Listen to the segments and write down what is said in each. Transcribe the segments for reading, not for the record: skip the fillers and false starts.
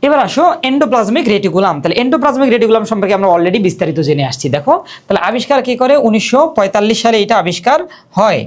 এবার আসো endoplasmic reticulum. তাহলে এন্ডোপ্লাজমিক রেটিকুলাম সম্পর্কে আমরা অলরেডি বিস্তারিত জেনে আসছি। দেখো তাহলে আবিষ্কার কি করে, 1945 সালে এটা আবিষ্কার হয়।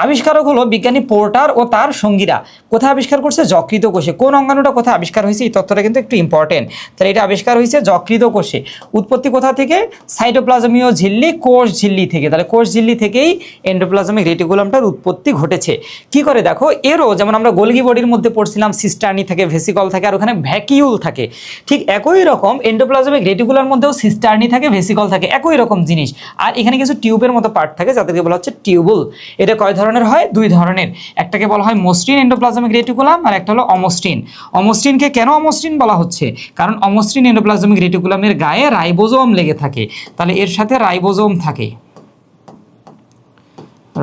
আবিষ্কারক হলো বিজ্ঞানী পোর্টার ও তার সঙ্গীরা। কোথায় আবিষ্কার করছে? যকৃত কোষে। কোন অঙ্গাণুটা কোথায় আবিষ্কার হয়েছে এই তথ্যটা কিন্তু একটু ইম্পর্টেন্ট। তাহলে এটা আবিষ্কার হয়েছে যকৃত কোষে। উৎপত্তি কোথা থেকে? সাইটোপ্লাজমীয় ঝিল্লি, কোষ ঝিল্লি থেকে। তাহলে কোষ ঝিল্লি থেকেই এন্ডোপ্লাজমিক রেটিকুলামটার উৎপত্তি ঘটেছে। কি করে দেখো, এরও যেমন আমরা গোলগি বডির মধ্যে পড়ছিলাম সিস্টার্নি থাকে, ভেসিকল থাকে, আর ওখানে ভ্যাকিউল থাকে, ঠিক একই রকম এন্ডোপ্লাজমিক রেটিকুলার মধ্যেও সিস্টার্নি থাকে, ভেসিকল থাকে, একই রকম জিনিস। আর এখানে কিছু টিউবের মতো পার্ট থাকে যাদেরকে বলা হচ্ছে টিউবুল। এটা কয় ধরনের হয়? দুই ধরনের। একটাকে বলা হয় মসৃণ এন্ডোপ্লাজমিক রেটিকুলাম, আর একটা হলো অমসৃণ। অমসৃণকে কেন অমসৃণ বলা হচ্ছে? কারণ অমসৃণ এন্ডোপ্লাজমিক রেটিকুলামের গায়ে রাইবোজোম লেগে থাকে। তাহলে এর সাথে রাইবোজোম থাকে,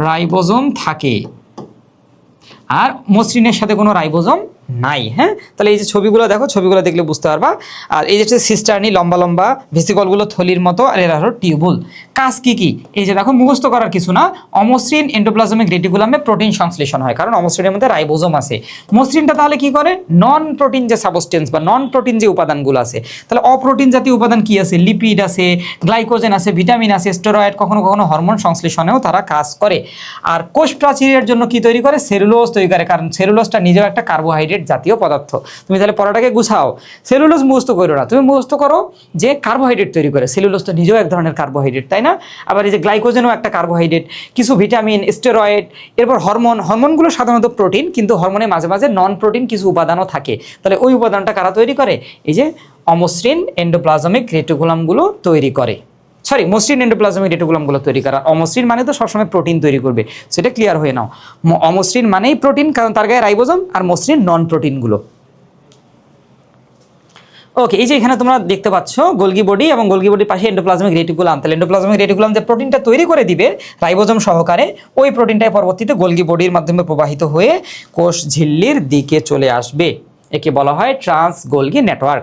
রাইবোজোম থাকে, আর মসৃণের সাথে কোনো রাইবোজোম নাই। হ্যাঁ, তাহলে এই যে ছবিগুলো দেখো, ছবিগুলো দেখলে বুঝতে পারবা। আর এই যে সিস্টার্নি লম্বা লম্বা, ভেসিকলগুলো থলির মতো, আর এরা হলো টিউবুল। কাজ কি কি? এই যে দেখো, মুখস্থ করার কিছু না। অমসৃণ এন্ডোপ্লাজমিক রেটিকুলামে প্রোটিন সংশ্লেষণ হয়, কারণ অমসৃণের মধ্যে রাইবোজোম আছে। মসৃণটা তাহলে কি করে? নন প্রোটিন যে সাবস্টেন্স বা নন প্রোটিন যে উপাদানগুলো আছে, তাহলে অপ্রোটিন জাতীয় উপাদান কি আছে? লিপিড আছে, গ্লাইকোজেন আছে, ভিটামিন আছে, স্টেরয়েড, কখনো কখনো হরমোন সংশ্লেষণেও তারা কাজ করে। আর কোষ প্রাচীরের জন্য কি তৈরি করে? সেলুলোজ তৈরি করে, কারণ সেলুলোজটা নিজেও একটা কার্বোহাইড্রেট জাতীয় পদার্থ। তুমি তাহলে পড়াটাকে গুছাও, সেলুলোজ মুখস্থ করো না, তুমি মুখস্থ করো যে কার্বোহাইড্রেট তৈরি করে। সেলুলোজ তো নিজেও এক ধরনের কার্বোহাইড্রেট, তাই না? আবার এই যে গ্লাইকোজেনও একটা কার্বোহাইড্রেট, কিছু ভিটামিন, স্টেরয়েড, এরপর হরমোন। হরমোনগুলো সাধারণত প্রোটিন, কিন্তু হরমোনের মাঝে মাঝে নন প্রোটিন কিছু উপাদানও থাকে। তাহলে ওই উপাদানটা কারা তৈরি করে? এই যে অমসৃণ এন্ডোপ্লাজমিক রেটিকুলামগুলো তৈরি করে। সরি, মসৃণ এন্ডোপ্লাজমিক রেটিকুলামগুলো তৈরি করা। অমসৃণ মানে তো সবসময় প্রোটিন তৈরি করবে, সেটা ক্লিয়ার হয়ে নাও। অমসৃণ মানেই প্রোটিন, কারণ তার গায়ে রাইবোজোম, আর মসৃণ নন প্রোটিনগুলো। ওকে, এই যে এখানে তোমরা দেখতে পাচ্ছ গোলগি বডি, এবং গোলগি বডির পাশে এন্ডোপ্লাজমিক রেটিকুলাম। তাহলে এন্ডোপ্লাজমিক রেটিকুলাম যে প্রোটিনটা তৈরি করে দিবে রাইবোজোম সহকারে, ওই প্রোটিনটাই পরবর্তীতে গোলগি বডির মাধ্যমে প্রবাহিত হয়ে কোষ ঝিল্লির দিকে চলে আসবে। একে বলা হয় ট্রান্স গোলগি নেটওয়ার্ক।